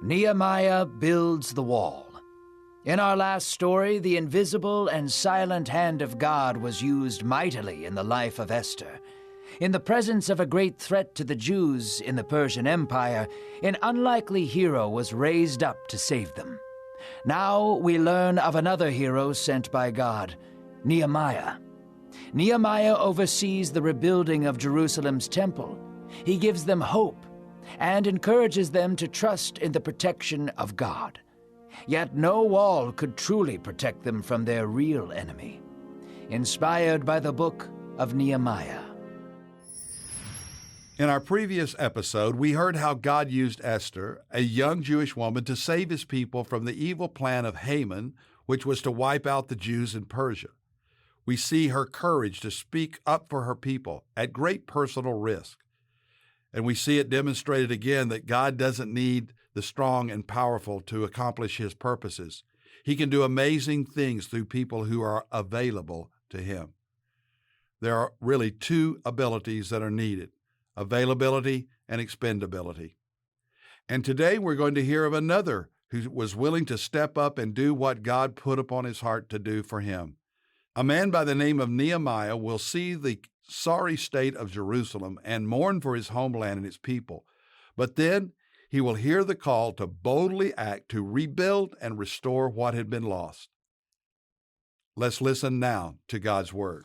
Nehemiah builds the wall. In our last story, the invisible and silent hand of God was used mightily in the life of Esther. In the presence of a great threat to the Jews in the Persian Empire, an unlikely hero was raised up to save them. Now we learn of another hero sent by God, Nehemiah. Nehemiah oversees the rebuilding of Jerusalem's temple. He gives them hope and encourages them to trust in the protection of God. Yet no wall could truly protect them from their real enemy. Inspired by the book of Nehemiah. In our previous episode, we heard how God used Esther, a young Jewish woman, to save his people from the evil plan of Haman, which was to wipe out the Jews in Persia. We see her courage to speak up for her people at great personal risk. And we see it demonstrated again that God doesn't need the strong and powerful to accomplish his purposes. He can do amazing things through people who are available to him. There are really two abilities that are needed: availability and expendability. And today we're going to hear of another who was willing to step up and do what God put upon his heart to do for him. A man by the name of Nehemiah will see the sorry state of Jerusalem and mourn for his homeland and its people. But then he will hear the call to boldly act to rebuild and restore what had been lost. Let's listen now to God's word.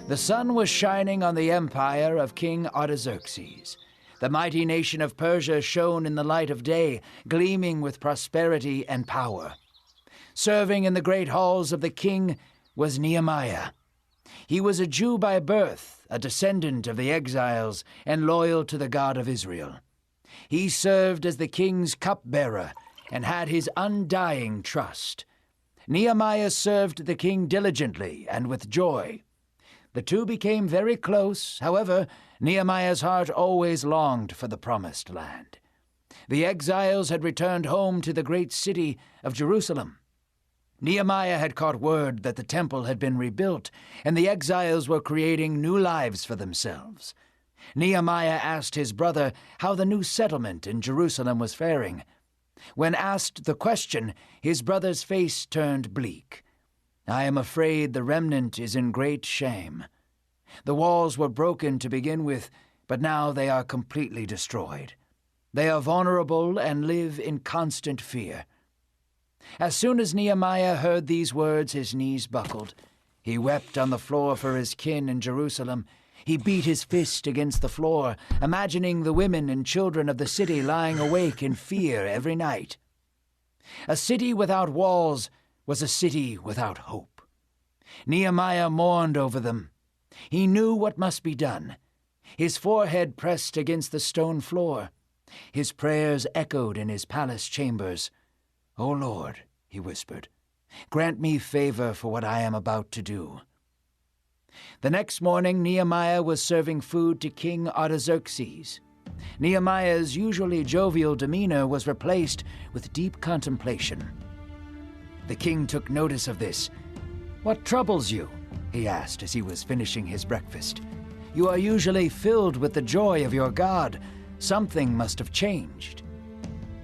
The sun was shining on the empire of King Artaxerxes. The mighty nation of Persia shone in the light of day, gleaming with prosperity and power. Serving in the great halls of the king was Nehemiah. He was a Jew by birth, a descendant of the exiles, and loyal to the God of Israel. He served as the king's cupbearer and had his undying trust. Nehemiah served the king diligently and with joy. The two became very close. However, Nehemiah's heart always longed for the promised land. The exiles had returned home to the great city of Jerusalem. Nehemiah had caught word that the temple had been rebuilt, and the exiles were creating new lives for themselves. Nehemiah asked his brother how the new settlement in Jerusalem was faring. When asked the question, his brother's face turned bleak. "I am afraid the remnant is in great shame. The walls were broken to begin with, but now they are completely destroyed. They are vulnerable and live in constant fear." As soon as Nehemiah heard these words, his knees buckled. He wept on the floor for his kin in Jerusalem. He beat his fist against the floor, imagining the women and children of the city lying awake in fear every night. A city without walls was a city without hope. Nehemiah mourned over them. He knew what must be done. His forehead pressed against the stone floor. His prayers echoed in his palace chambers. "O Lord," he whispered, "grant me favor for what I am about to do." The next morning, Nehemiah was serving food to King Artaxerxes. Nehemiah's usually jovial demeanor was replaced with deep contemplation. The king took notice of this. "What troubles you?" he asked as he was finishing his breakfast. "You are usually filled with the joy of your God. Something must have changed."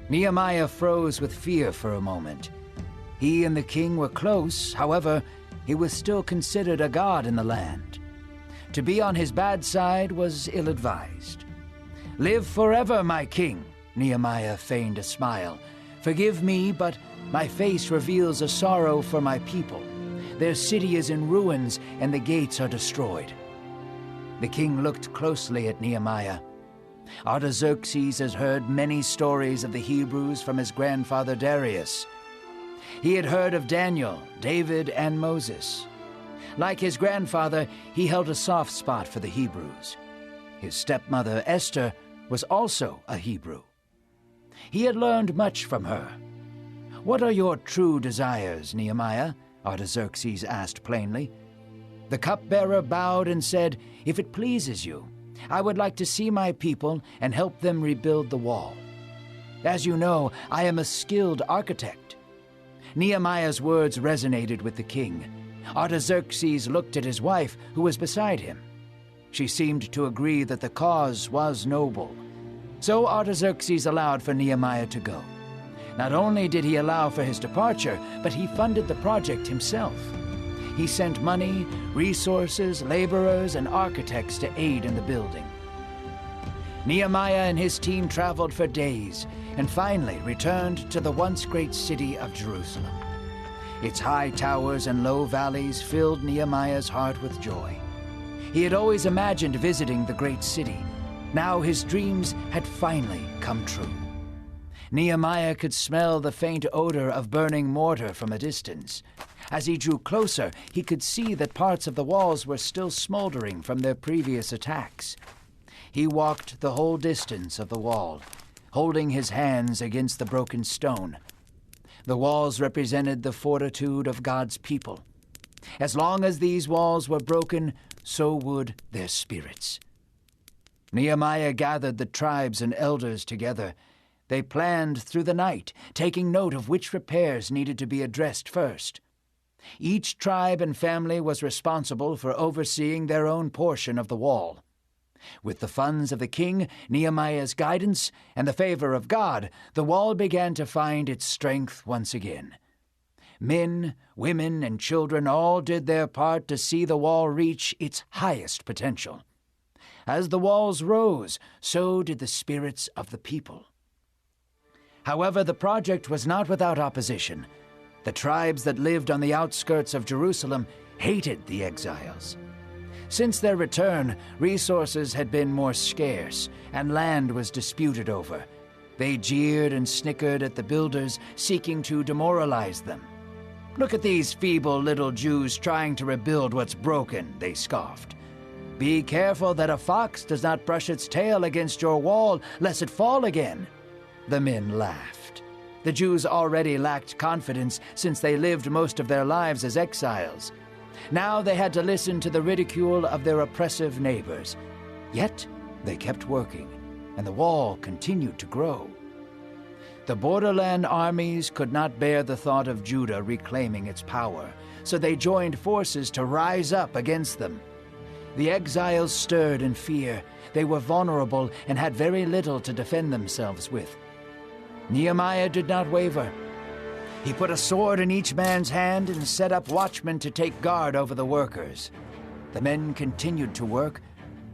Nehemiah froze with fear for a moment. He and the king were close. However, he was still considered a god in the land. To be on his bad side was ill-advised. "Live forever, my king," Nehemiah feigned a smile. "Forgive me, but my face reveals a sorrow for my people. Their city is in ruins, and the gates are destroyed." The king looked closely at Nehemiah. Artaxerxes had heard many stories of the Hebrews from his grandfather Darius. He had heard of Daniel, David, and Moses. Like his grandfather, he held a soft spot for the Hebrews. His stepmother, Esther, was also a Hebrew. He had learned much from her. "What are your true desires, Nehemiah?" Artaxerxes asked plainly. The cupbearer bowed and said, "If it pleases you, I would like to see my people and help them rebuild the wall. As you know, I am a skilled architect." Nehemiah's words resonated with the king. Artaxerxes looked at his wife, who was beside him. She seemed to agree that the cause was noble. So Artaxerxes allowed for Nehemiah to go. Not only did he allow for his departure, but he funded the project himself. He sent money, resources, laborers, and architects to aid in the building. Nehemiah and his team traveled for days and finally returned to the once great city of Jerusalem. Its high towers and low valleys filled Nehemiah's heart with joy. He had always imagined visiting the great city. Now his dreams had finally come true. Nehemiah could smell the faint odor of burning mortar from a distance. As he drew closer, he could see that parts of the walls were still smoldering from their previous attacks. He walked the whole distance of the wall, holding his hands against the broken stone. The walls represented the fortitude of God's people. As long as these walls were broken, so would their spirits. Nehemiah gathered the tribes and elders together. They planned through the night, taking note of which repairs needed to be addressed first. Each tribe and family was responsible for overseeing their own portion of the wall. With the funds of the king, Nehemiah's guidance, and the favor of God, the wall began to find its strength once again. Men, women, and children all did their part to see the wall reach its highest potential. As the walls rose, so did the spirits of the people. However, the project was not without opposition. The tribes that lived on the outskirts of Jerusalem hated the exiles. Since their return, resources had been more scarce, and land was disputed over. They jeered and snickered at the builders, seeking to demoralize them. "Look at these feeble little Jews trying to rebuild what's broken," they scoffed. "Be careful that a fox does not brush its tail against your wall, lest it fall again." The men laughed. The Jews already lacked confidence since they lived most of their lives as exiles. Now they had to listen to the ridicule of their oppressive neighbors. Yet they kept working, and the wall continued to grow. The borderland armies could not bear the thought of Judah reclaiming its power, so they joined forces to rise up against them. The exiles stirred in fear. They were vulnerable and had very little to defend themselves with. Nehemiah did not waver. He put a sword in each man's hand and set up watchmen to take guard over the workers. The men continued to work,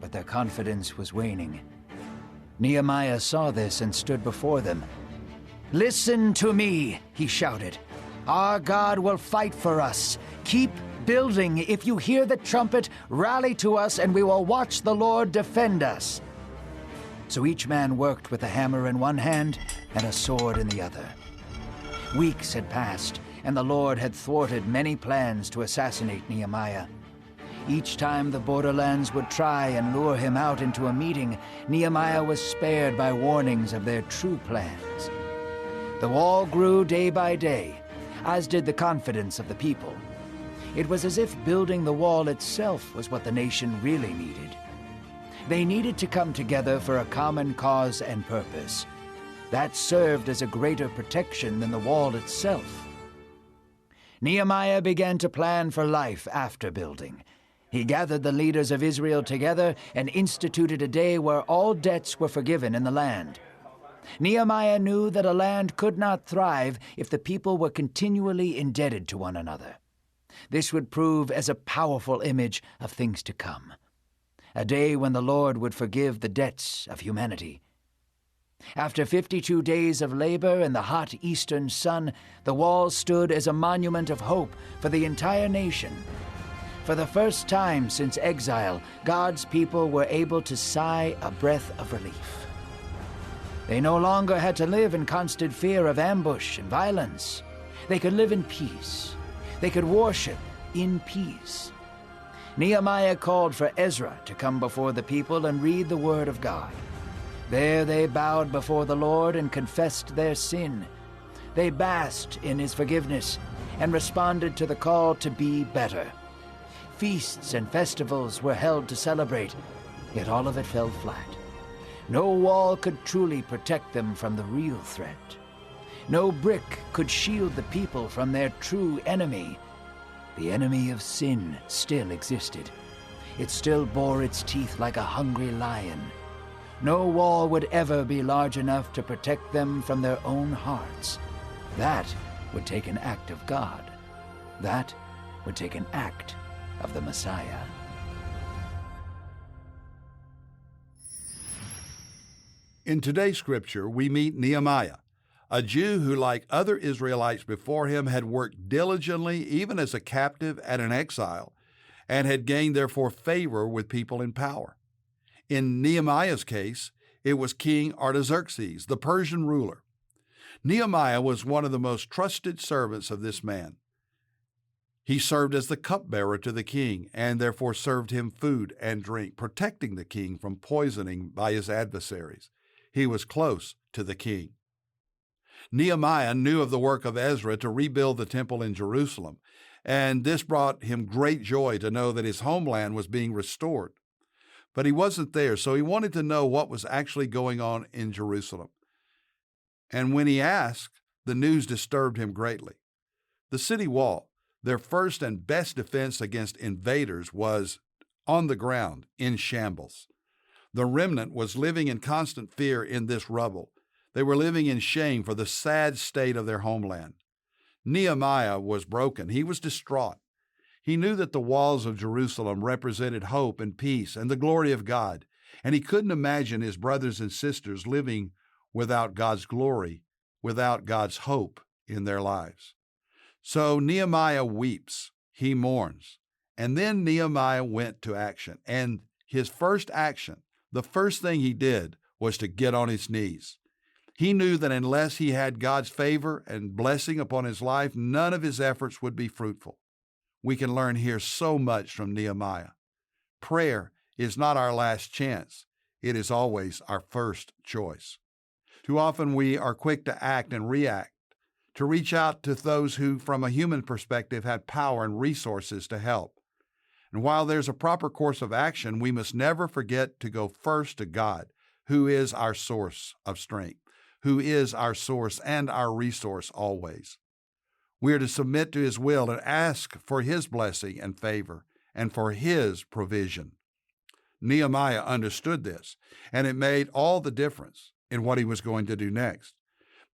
but their confidence was waning. Nehemiah saw this and stood before them. "Listen to me," he shouted. "Our God will fight for us. Keep building. If you hear the trumpet, rally to us, and we will watch the Lord defend us." So each man worked with a hammer in one hand and a sword in the other. Weeks had passed, and the Lord had thwarted many plans to assassinate Nehemiah. Each time the borderlands would try and lure him out into a meeting, Nehemiah was spared by warnings of their true plans. The wall grew day by day, as did the confidence of the people. It was as if building the wall itself was what the nation really needed. They needed to come together for a common cause and purpose. That served as a greater protection than the wall itself. Nehemiah began to plan for life after building. He gathered the leaders of Israel together and instituted a day where all debts were forgiven in the land. Nehemiah knew that a land could not thrive if the people were continually indebted to one another. This would prove as a powerful image of things to come. A day when the Lord would forgive the debts of humanity. After 52 days of labor in the hot eastern sun, the wall stood as a monument of hope for the entire nation. For the first time since exile, God's people were able to sigh a breath of relief. They no longer had to live in constant fear of ambush and violence. They could live in peace. They could worship in peace. Nehemiah called for Ezra to come before the people and read the word of God. There they bowed before the Lord and confessed their sin. They basked in his forgiveness and responded to the call to be better. Feasts and festivals were held to celebrate, yet all of it fell flat. No wall could truly protect them from the real threat. No brick could shield the people from their true enemy. The enemy of sin still existed. It still bore its teeth like a hungry lion. No wall would ever be large enough to protect them from their own hearts. That would take an act of God. That would take an act of the Messiah. In today's scripture, we meet Nehemiah, a Jew who, like other Israelites before him, had worked diligently, even as a captive and an exile, and had gained, therefore, favor with people in power. In Nehemiah's case, it was King Artaxerxes, the Persian ruler. Nehemiah was one of the most trusted servants of this man. He served as the cupbearer to the king, and therefore served him food and drink, protecting the king from poisoning by his adversaries. He was close to the king. Nehemiah knew of the work of Ezra to rebuild the temple in Jerusalem, and this brought him great joy to know that his homeland was being restored. But he wasn't there, so he wanted to know what was actually going on in Jerusalem. And when he asked, the news disturbed him greatly. The city wall, their first and best defense against invaders, was on the ground in shambles. The remnant was living in constant fear in this rubble. They were living in shame for the sad state of their homeland. Nehemiah was broken. He was distraught. He knew that the walls of Jerusalem represented hope and peace and the glory of God, and he couldn't imagine his brothers and sisters living without God's glory, without God's hope in their lives. So Nehemiah weeps. He mourns. And then Nehemiah went to action. And his first action, the first thing he did, was to get on his knees. He knew that unless he had God's favor and blessing upon his life, none of his efforts would be fruitful. We can learn here so much from Nehemiah. Prayer is not our last chance. It is always our first choice. Too often we are quick to act and react, to reach out to those who, from a human perspective, have power and resources to help. And while there's a proper course of action, we must never forget to go first to God, who is our source of strength, who is our source and our resource always. We are to submit to His will and ask for His blessing and favor and for His provision. Nehemiah understood this, and it made all the difference in what he was going to do next.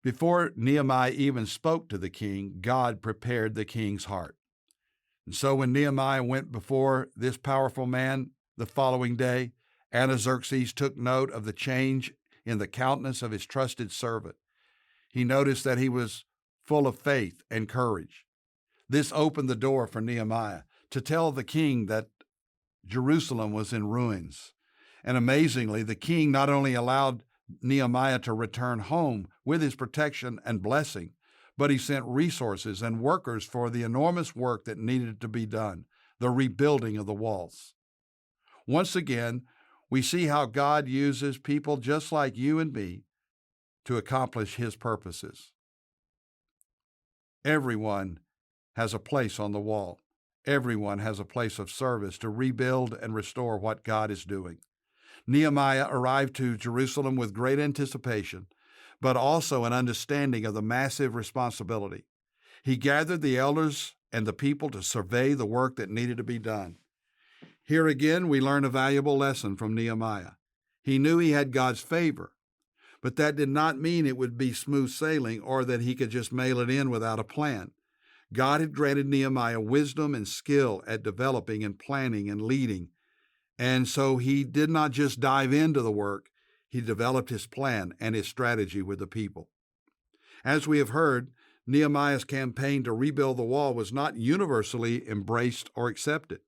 Before Nehemiah even spoke to the king, God prepared the king's heart. And so when Nehemiah went before this powerful man the following day, Artaxerxes took note of the change in the countenance of his trusted servant. He noticed that he was full of faith and courage. This opened the door for Nehemiah to tell the king that Jerusalem was in ruins. And amazingly, the king not only allowed Nehemiah to return home with his protection and blessing, but he sent resources and workers for the enormous work that needed to be done, the rebuilding of the walls. Once again, we see how God uses people just like you and me to accomplish His purposes. Everyone has a place on the wall. Everyone has a place of service to rebuild and restore what God is doing. Nehemiah arrived to Jerusalem with great anticipation, but also an understanding of the massive responsibility. He gathered the elders and the people to survey the work that needed to be done. Here again, we learn a valuable lesson from Nehemiah. He knew he had God's favor, but that did not mean it would be smooth sailing or that he could just mail it in without a plan. God had granted Nehemiah wisdom and skill at developing and planning and leading. And so he did not just dive into the work, he developed his plan and his strategy with the people. As we have heard, Nehemiah's campaign to rebuild the wall was not universally embraced or accepted.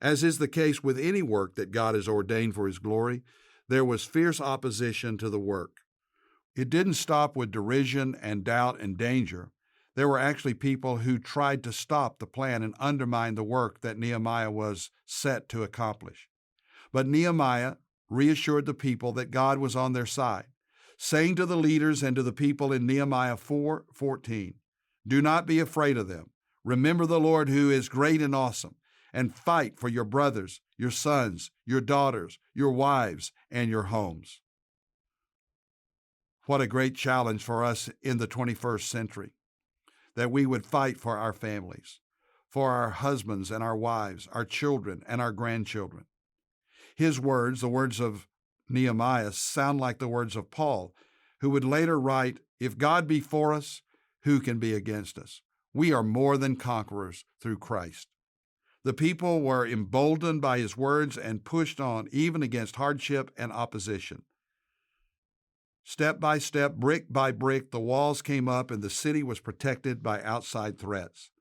As is the case with any work that God has ordained for His glory, there was fierce opposition to the work. It didn't stop with derision and doubt and danger. There were actually people who tried to stop the plan and undermine the work that Nehemiah was set to accomplish. But Nehemiah reassured the people that God was on their side, saying to the leaders and to the people in Nehemiah 4:14, "Do not be afraid of them. Remember the Lord who is great and awesome, and fight for your brothers, your sons, your daughters, your wives, and your homes." What a great challenge for us in the 21st century, that we would fight for our families, for our husbands and our wives, our children and our grandchildren. His words, the words of Nehemiah sound like the words of Paul, who would later write, "If God be for us, who can be against us? We are more than conquerors through Christ." The people were emboldened by his words and pushed on, even against hardship and opposition. Step by step, brick by brick, the walls came up and the city was protected by outside threats.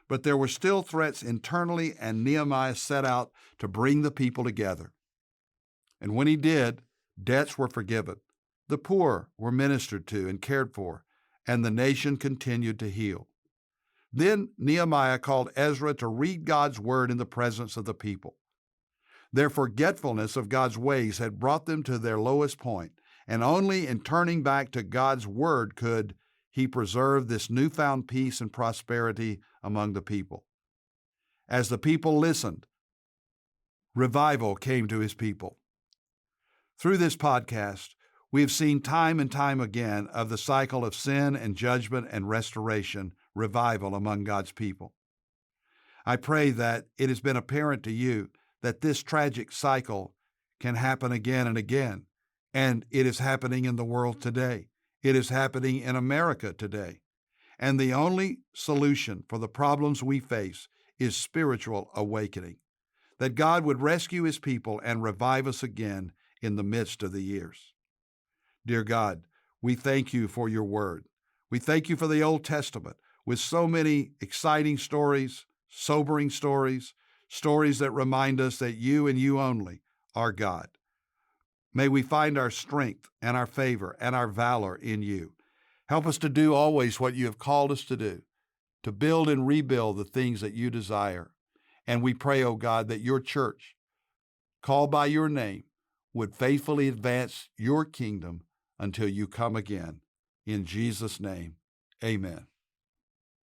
But there were still threats internally, and Nehemiah set out to bring the people together. And when he did, debts were forgiven, the poor were ministered to and cared for, and the nation continued to heal. Then Nehemiah called Ezra to read God's word in the presence of the people. Their forgetfulness of God's ways had brought them to their lowest point, and only in turning back to God's word could he preserve this newfound peace and prosperity among the people. As the people listened, revival came to his people. Through this podcast, we have seen time and time again of the cycle of sin and judgment and restoration, revival among God's people. I pray that it has been apparent to you that this tragic cycle can happen again and again, and it is happening in the world today. It is happening in America today. And the only solution for the problems we face is spiritual awakening, that God would rescue his people and revive us again in the midst of the years. Dear God, we thank you for your word. We thank you for the Old Testament with so many exciting stories, sobering stories, stories that remind us that you and you only are God. May we find our strength and our favor and our valor in you. Help us to do always what you have called us to do, to build and rebuild the things that you desire. And we pray, O God, that your church, called by your name, would faithfully advance your kingdom until you come again. In Jesus' name, amen.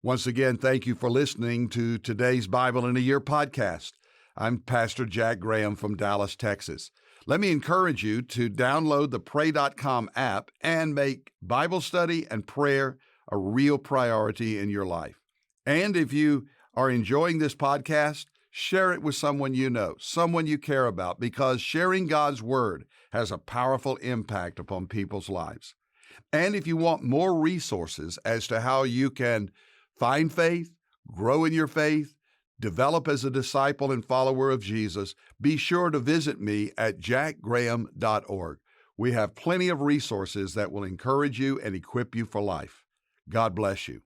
Once again, thank you for listening to today's Bible in a Year podcast. I'm Pastor Jack Graham from Dallas, Texas. Let me encourage you to download the pray.com app and make Bible study and prayer a real priority in your life. And if you are enjoying this podcast, share it with someone you know, someone you care about, because sharing God's Word has a powerful impact upon people's lives. And if you want more resources as to how you can find faith, grow in your faith, develop as a disciple and follower of Jesus, be sure to visit me at jackgraham.org. We have plenty of resources that will encourage you and equip you for life. God bless you.